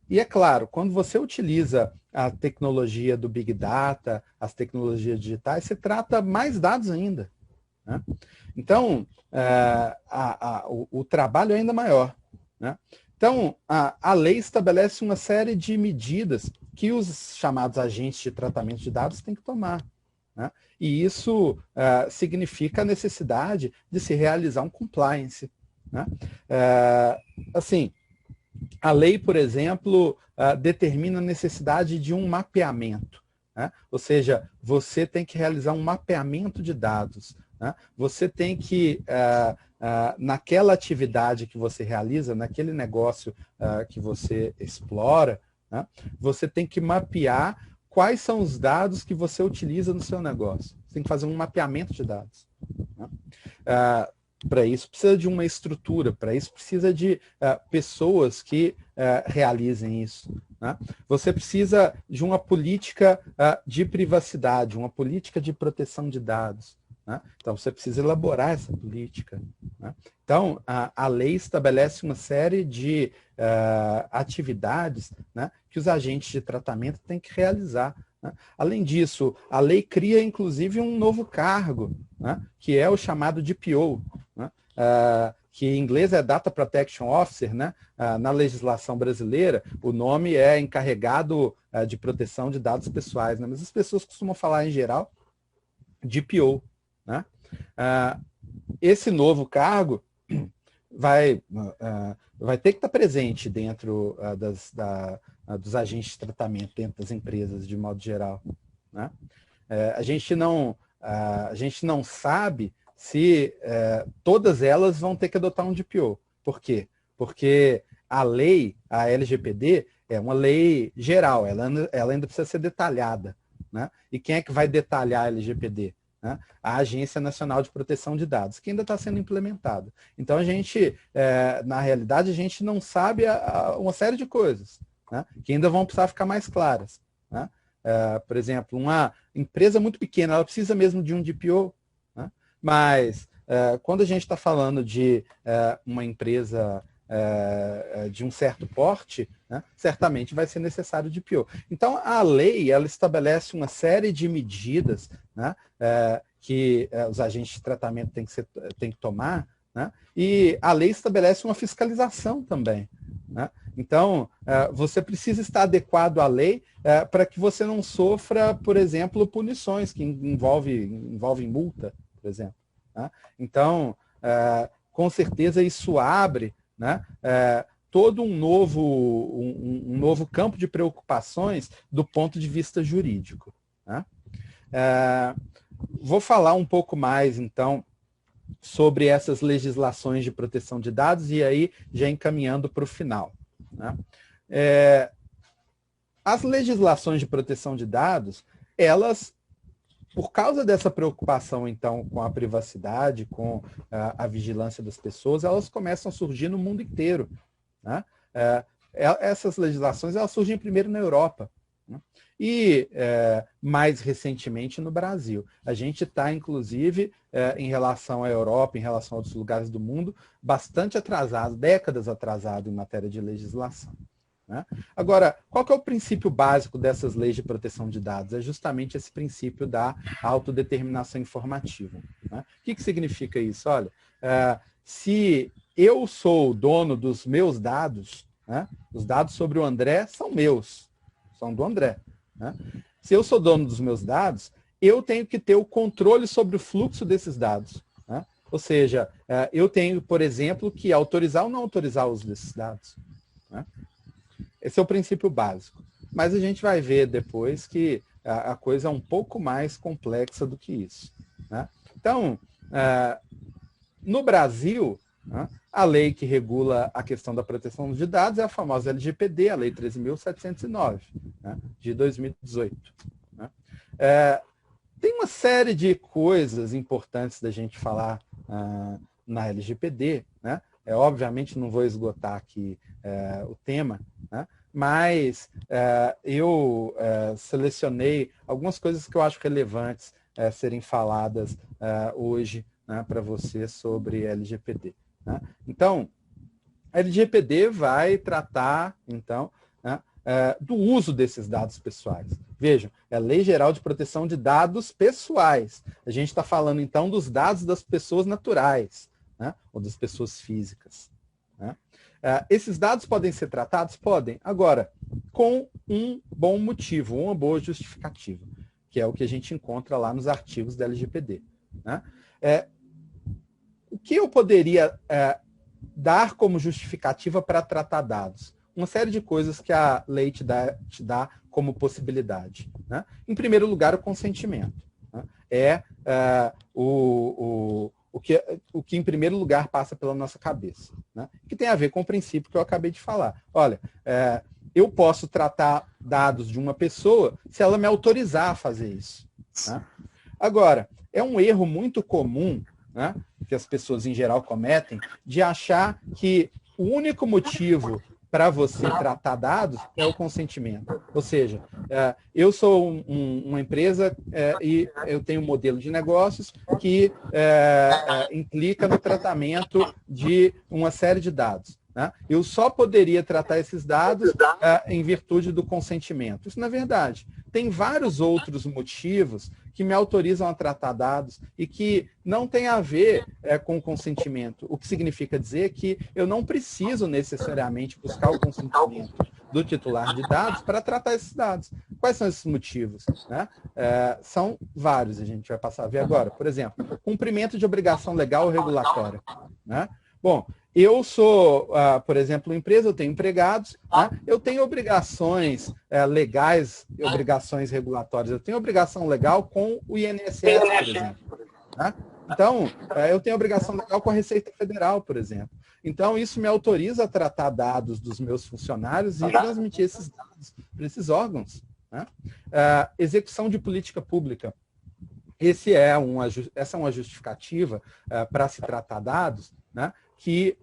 Speaker 2: E é claro, quando você utiliza a tecnologia do Big Data, as tecnologias digitais, você trata mais dados ainda. Né? Então, o trabalho é ainda maior. Né? Então, a lei estabelece uma série de medidas que os chamados agentes de tratamento de dados têm que tomar. Né? E isso significa a necessidade de se realizar um compliance. Né? Assim, a lei, por exemplo, determina a necessidade de um mapeamento. Né? Ou seja, você tem que realizar um mapeamento de dados. Né? Você tem que, naquela atividade que você realiza, naquele negócio que você explora, né? Você tem que mapear quais são os dados que você utiliza no seu negócio. Você tem que fazer um mapeamento de dados. Né? Para isso precisa de uma estrutura, para isso precisa de pessoas que realizem isso. Né? Você precisa de uma política de privacidade, uma política de proteção de dados. Né? Então, você precisa elaborar essa política. Né? Então, a lei estabelece uma série de atividades, né, que os agentes de tratamento têm que realizar. Né? Além disso, a lei cria, inclusive, um novo cargo, né, que é o chamado DPO, né, que em inglês é Data Protection Officer. Né? Na legislação brasileira, o nome é encarregado de proteção de dados pessoais, né? Mas as pessoas costumam falar, em geral, DPO. Né? Esse novo cargo vai ter que estar presente dentro dos agentes de tratamento, dentro das empresas, de modo geral. Né? A gente não sabe se todas elas vão ter que adotar um DPO. Por quê? Porque a lei, a LGPD, é uma lei geral, ela ainda precisa ser detalhada. Né? E quem é que vai detalhar a LGPD? Né? A Agência Nacional de Proteção de Dados, que ainda está sendo implementada. Então, na realidade, a gente não sabe uma série de coisas, né, que ainda vão precisar ficar mais claras. Né? Por exemplo, uma empresa muito pequena, ela precisa mesmo de um DPO, né? Mas quando a gente está falando de uma empresa de um certo porte, né, certamente vai ser necessário DPO. Então, a lei ela estabelece uma série de medidas, né, que os agentes de tratamento têm que tomar, né, e a lei estabelece uma fiscalização também. Né? Então, você precisa estar adequado à lei para que você não sofra, por exemplo, punições que envolvem multa, por exemplo. Né? Então, com certeza isso abre, né, todo um novo campo de preocupações do ponto de vista jurídico. Né? Vou falar um pouco mais, então, sobre essas legislações de proteção de dados e aí já encaminhando para o final. Né? As legislações de proteção de dados, elas, por causa dessa preocupação, então, com a privacidade, com a vigilância das pessoas, elas começam a surgir no mundo inteiro. Né? Essas legislações, elas surgem primeiro na Europa, né? E, mais recentemente, no Brasil. A gente está, inclusive, em relação à Europa, em relação a outros lugares do mundo, bastante atrasado, décadas atrasado em matéria de legislação. Né? Agora, qual que é o princípio básico dessas leis de proteção de dados? É justamente esse princípio da autodeterminação informativa. Né? O que significa isso? Olha, se eu sou o dono dos meus dados, né, os dados sobre o André são meus, são do André. Né? Se eu sou dono dos meus dados, eu tenho que ter o controle sobre o fluxo desses dados. Né? Ou seja, eu tenho, por exemplo, que autorizar ou não autorizar o uso desses dados. Né? Esse é o princípio básico. Mas a gente vai ver depois que a coisa é um pouco mais complexa do que isso. Né? Então, no Brasil, né, a lei que regula a questão da proteção de dados é a famosa LGPD, a Lei 13.709, né, de 2018. Né? Tem uma série de coisas importantes da gente falar na LGPD, né? Obviamente não vou esgotar aqui o tema, né? Mas eu selecionei algumas coisas que eu acho relevantes serem faladas hoje, né, para você sobre LGPD. Né? Então, a LGPD vai tratar, então, né, do uso desses dados pessoais. Vejam, é a Lei Geral de Proteção de Dados Pessoais. A gente está falando, então, dos dados das pessoas naturais, né, ou das pessoas físicas. Né? Esses dados podem ser tratados? Podem. Agora, com um bom motivo, uma boa justificativa, que é o que a gente encontra lá nos artigos da LGPD. Né? O que eu poderia dar como justificativa para tratar dados? Uma série de coisas que a lei te dá como possibilidade. Né? Em primeiro lugar, o consentimento. Né? O que, em primeiro lugar, passa pela nossa cabeça. Né? Que tem a ver com o princípio que eu acabei de falar. Olha, eu posso tratar dados de uma pessoa se ela me autorizar a fazer isso. Né? Agora, é um erro muito comum, né, que as pessoas em geral cometem, de achar que o único motivo para você tratar dados é o consentimento. Ou seja, eu sou uma empresa e eu tenho um modelo de negócios que implica no tratamento de uma série de dados. Né? Eu só poderia tratar esses dados em virtude do consentimento. Isso não é verdade. Tem vários outros motivos que me autorizam a tratar dados e que não tem a ver com o consentimento. O que significa dizer que eu não preciso necessariamente buscar o consentimento do titular de dados para tratar esses dados. Quais são esses motivos? Né? São vários, a gente vai passar a ver agora. Por exemplo, cumprimento de obrigação legal ou regulatória. Né? Bom, eu sou, por exemplo, empresa, eu tenho empregados, né? Eu tenho obrigações legais, obrigações regulatórias. Eu tenho obrigação legal com o INSS, por exemplo. Né? Então, eu tenho obrigação legal com a Receita Federal, por exemplo. Então, isso me autoriza a tratar dados dos meus funcionários e transmitir esses dados para esses órgãos. Né? Execução de política pública. Essa é uma justificativa para se tratar dados, né, que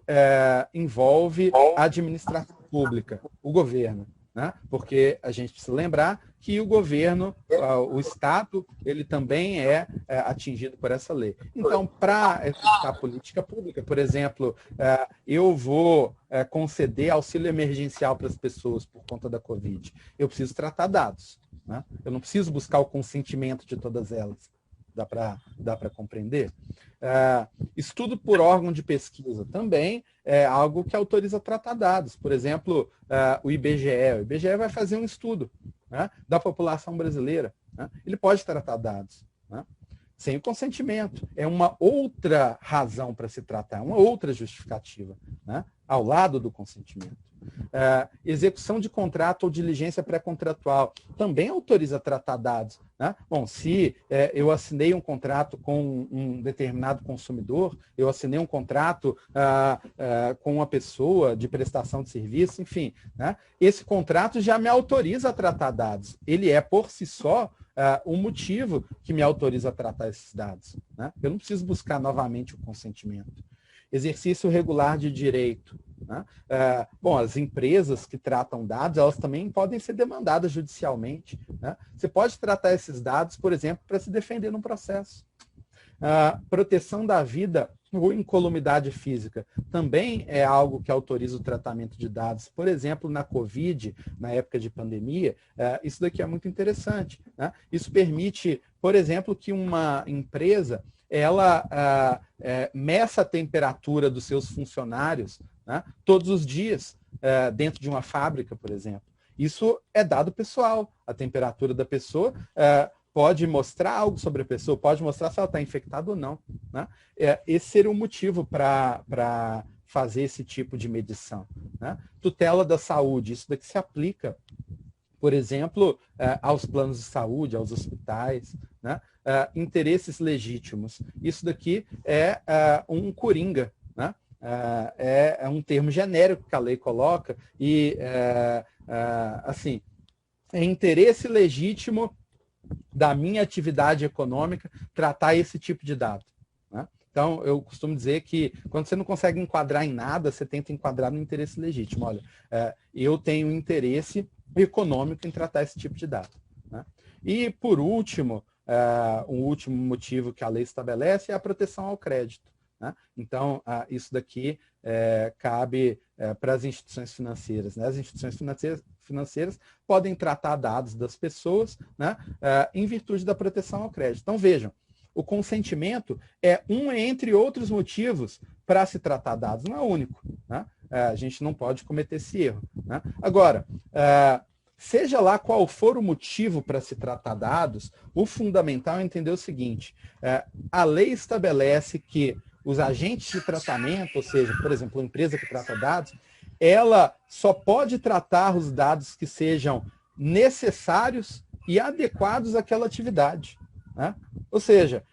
Speaker 2: envolve a administração pública, o governo. Né? Porque a gente precisa lembrar que o governo, o Estado, ele também é atingido por essa lei. Então, para executar política pública, por exemplo, eu vou conceder auxílio emergencial para as pessoas por conta da Covid, eu preciso tratar dados, né? Eu não preciso buscar o consentimento de todas elas. Dá para compreender? Estudo por órgão de pesquisa também é algo que autoriza tratar dados. Por exemplo, o IBGE. O IBGE vai fazer um estudo, né, da população brasileira. Né? Ele pode tratar dados, né, sem o consentimento. É uma outra razão para se tratar, uma outra justificativa, né, ao lado do consentimento. Execução de contrato ou diligência pré-contratual também autoriza tratar dados. Né? Bom, se eu assinei um contrato com um determinado consumidor, eu assinei um contrato com uma pessoa de prestação de serviço, enfim, né? Esse contrato já me autoriza a tratar dados. Ele é, por si só, o motivo que me autoriza a tratar esses dados. Né? Eu não preciso buscar novamente o consentimento. Exercício regular de direito. Né? Bom, as empresas que tratam dados, elas também podem ser demandadas judicialmente. Né? Você pode tratar esses dados, por exemplo, para se defender num processo. Proteção da vida ou incolumidade física também é algo que autoriza o tratamento de dados. Por exemplo, na Covid, na época de pandemia, isso daqui é muito interessante. Né? Isso permite, por exemplo, que uma empresa ela meça a temperatura dos seus funcionários, né, todos os dias, dentro de uma fábrica, por exemplo. Isso é dado pessoal. A temperatura da pessoa pode mostrar algo sobre a pessoa, pode mostrar se ela está infectada ou não. Né? Esse seria o motivo para fazer esse tipo de medição. Né? Tutela da saúde, isso daqui se aplica, por exemplo, aos planos de saúde, aos hospitais, né? Interesses legítimos. Isso daqui é um coringa, né? É um termo genérico que a lei coloca e, assim, é interesse legítimo da minha atividade econômica tratar esse tipo de dado. Né? Então, eu costumo dizer que quando você não consegue enquadrar em nada, você tenta enquadrar no interesse legítimo. Olha, eu tenho interesse econômico em tratar esse tipo de dado. Né? E, por último, um último motivo que a lei estabelece é a proteção ao crédito. Né? Então, isso daqui cabe para as instituições financeiras. Né? As instituições financeiras podem tratar dados das pessoas, né, em virtude da proteção ao crédito. Então, vejam, o consentimento é um entre outros motivos para se tratar dados, não é único. Né? A gente não pode cometer esse erro. Né? Agora, seja lá qual for o motivo para se tratar dados, o fundamental é entender o seguinte: a lei estabelece que os agentes de tratamento, ou seja, por exemplo, a empresa que trata dados, ela só pode tratar os dados que sejam necessários e adequados àquela atividade. Né? Ou seja,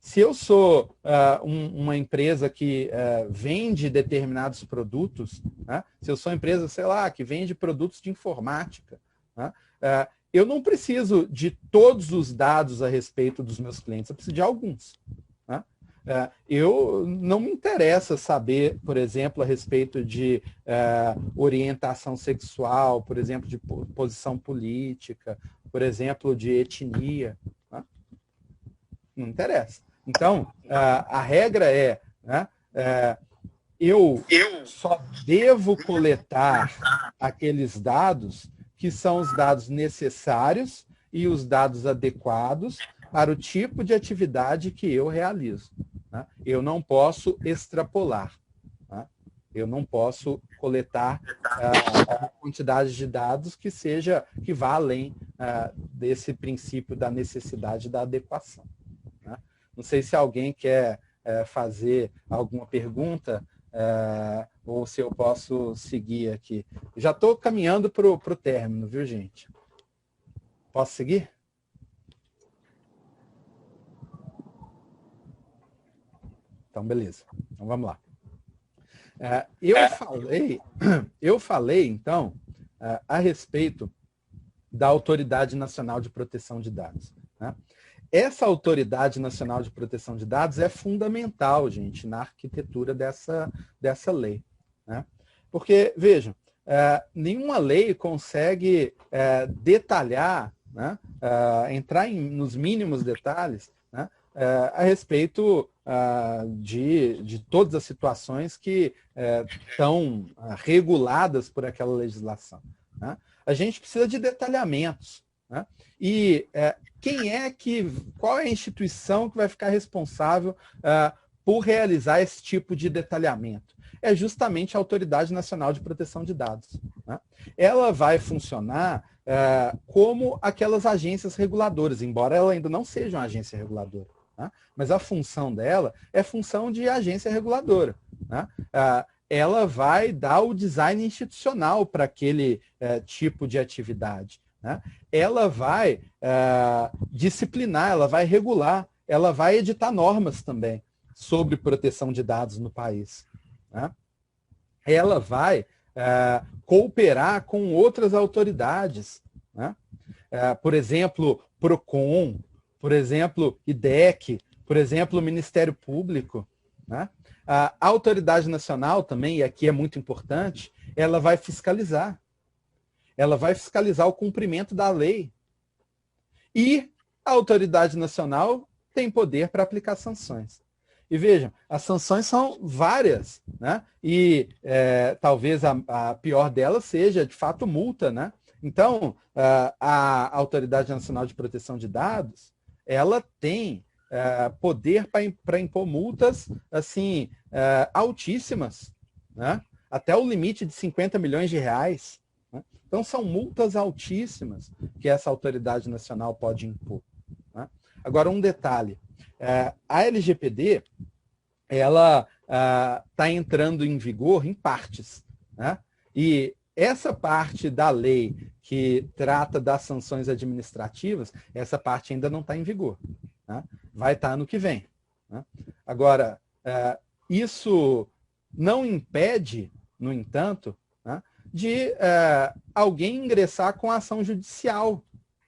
Speaker 2: se eu sou uma empresa que vende determinados produtos, né? Se eu sou uma empresa, sei lá, que vende produtos de informática, né? Eu não preciso de todos os dados a respeito dos meus clientes, eu preciso de alguns. Né? Eu não me interessa saber, por exemplo, a respeito de orientação sexual, por exemplo, de posição política, por exemplo, de etnia. Né? Não interessa. Então, a regra é, né, eu só devo coletar aqueles dados que são os dados necessários e os dados adequados para o tipo de atividade que eu realizo. Né? Eu não posso extrapolar. Né? Eu não posso coletar uma quantidade de dados que vá além desse princípio da necessidade da adequação. Né? Não sei se alguém quer fazer alguma pergunta ou se eu posso seguir aqui. Já estou caminhando para o término, viu, gente? Posso seguir? Então, beleza. Então, vamos lá. Eu falei, então, a respeito da Autoridade Nacional de Proteção de Dados. Né? Essa Autoridade Nacional de Proteção de Dados é fundamental, gente, na arquitetura dessa lei. Né? Porque, vejam, nenhuma lei consegue detalhar, né, entrar nos mínimos detalhes, né, a respeito de todas as situações que estão reguladas por aquela legislação. Né? A gente precisa de detalhamentos. Né? E qual é a instituição que vai ficar responsável por realizar esse tipo de detalhamento? É justamente a Autoridade Nacional de Proteção de Dados. Né? Ela vai funcionar como aquelas agências reguladoras, embora ela ainda não seja uma agência reguladora. Né? Mas a função dela é função de agência reguladora. Né? Ela vai dar o design institucional para aquele tipo de atividade. Né? Ela vai disciplinar, ela vai regular, ela vai editar normas também sobre proteção de dados no país. Né? Ela vai cooperar com outras autoridades. Né? Por exemplo, PROCON, por exemplo, IDEC, por exemplo, o Ministério Público. Né? A Autoridade Nacional também, e aqui é muito importante, ela vai fiscalizar. Ela vai fiscalizar o cumprimento da lei. E a Autoridade Nacional tem poder para aplicar sanções. E vejam, as sanções são várias, né? E talvez a pior delas seja, de fato, multa, né? Então, a Autoridade Nacional de Proteção de Dados, ela tem poder para impor multas assim, altíssimas, né? Até o limite de 50 milhões de reais. Né? Então, são multas altíssimas que essa Autoridade Nacional pode impor. Né? Agora, um detalhe. A LGPD, ela está entrando em vigor em partes. Né? E essa parte da lei que trata das sanções administrativas, essa parte ainda não está em vigor. Né? Vai estar ano que vem. Né? Agora, isso não impede, no entanto, né, de alguém ingressar com ação judicial.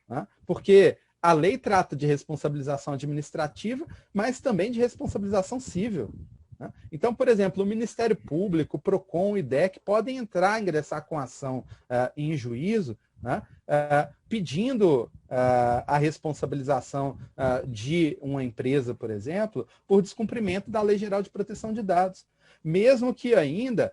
Speaker 2: Né? Porque a lei trata de responsabilização administrativa, mas também de responsabilização civil. Né? Então, por exemplo, o Ministério Público, o PROCON e IDEC podem ingressar com ação em juízo, né? Pedindo a responsabilização de uma empresa, por exemplo, por descumprimento da Lei Geral de Proteção de Dados. Mesmo que ainda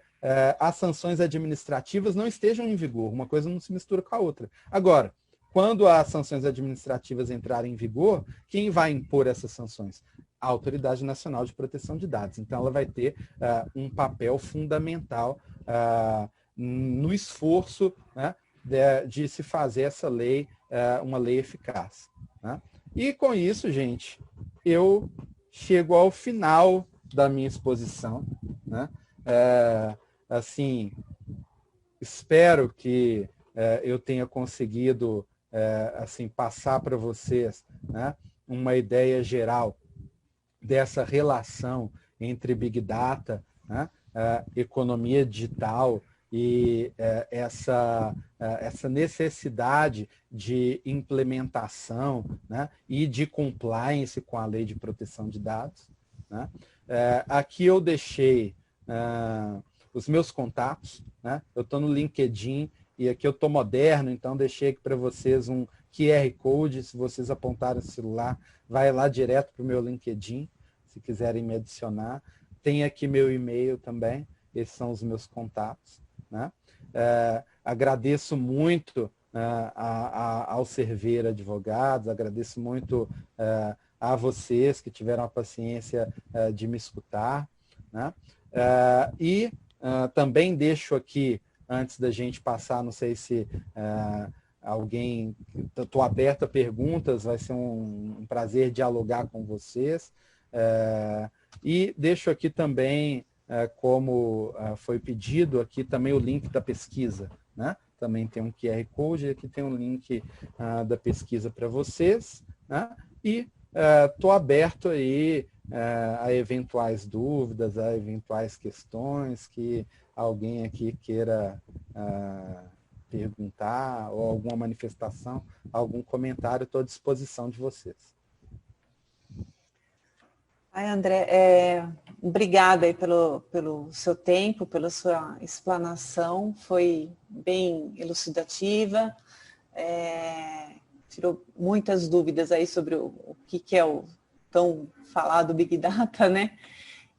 Speaker 2: as sanções administrativas não estejam em vigor, uma coisa não se mistura com a outra. Agora, quando as sanções administrativas entrarem em vigor, quem vai impor essas sanções? A Autoridade Nacional de Proteção de Dados. Então, ela vai ter um papel fundamental no esforço, né, de se fazer essa lei uma lei eficaz. Né? E com isso, gente, eu chego ao final da minha exposição. Né? Assim, espero que eu tenha conseguido assim, passar para vocês, né, uma ideia geral dessa relação entre Big Data, né, economia digital e essa necessidade de implementação, né, e de compliance com a Lei de Proteção de Dados. Né? Aqui eu deixei os meus contatos. Né? Eu estou no LinkedIn e aqui eu estou moderno, então deixei aqui para vocês um QR Code. Se vocês apontarem o celular, vai lá direto para o meu LinkedIn, se quiserem me adicionar. Tem aqui meu e-mail também, esses são os meus contatos. Né? Agradeço muito ao Cerveira Advogados, agradeço muito a vocês que tiveram a paciência de me escutar. Né? E também deixo aqui, antes da gente passar, não sei se alguém... Estou aberto a perguntas, vai ser um prazer dialogar com vocês. E deixo aqui também, como foi pedido, aqui também o link da pesquisa. Né? Também tem um QR Code, aqui tem um link da pesquisa para vocês. Né? E estou aberto aí a eventuais dúvidas, a eventuais questões que alguém aqui queira perguntar, ou alguma manifestação, algum comentário, estou à disposição de vocês.
Speaker 1: Ai, André, obrigada aí pelo seu tempo, pela sua explanação, foi bem elucidativa, tirou muitas dúvidas aí sobre o que é o tão falado Big Data, né?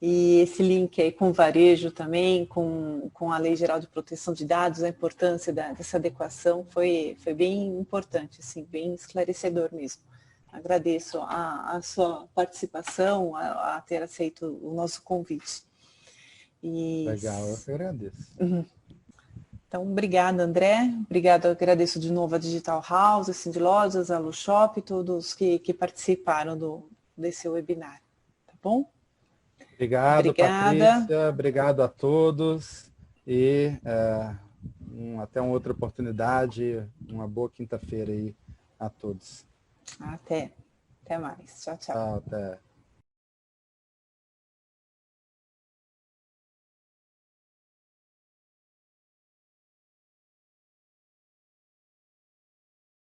Speaker 1: E esse link aí com o varejo também, com a Lei Geral de Proteção de Dados, a importância dessa adequação foi bem importante, assim, bem esclarecedor mesmo. Agradeço a sua participação, a ter aceito o nosso convite.
Speaker 2: Legal, eu que agradeço.
Speaker 1: Então, obrigada, André. Obrigada, agradeço de novo a Digital House, a Cindy Lojas, a Lushop, todos que participaram desse webinar. Tá bom?
Speaker 2: Obrigado,
Speaker 1: Obrigada.
Speaker 2: Patrícia. Obrigado a todos. E até uma outra oportunidade. Uma boa quinta-feira aí a todos.
Speaker 1: Até mais. Tchau, tchau.
Speaker 2: Tchau, até.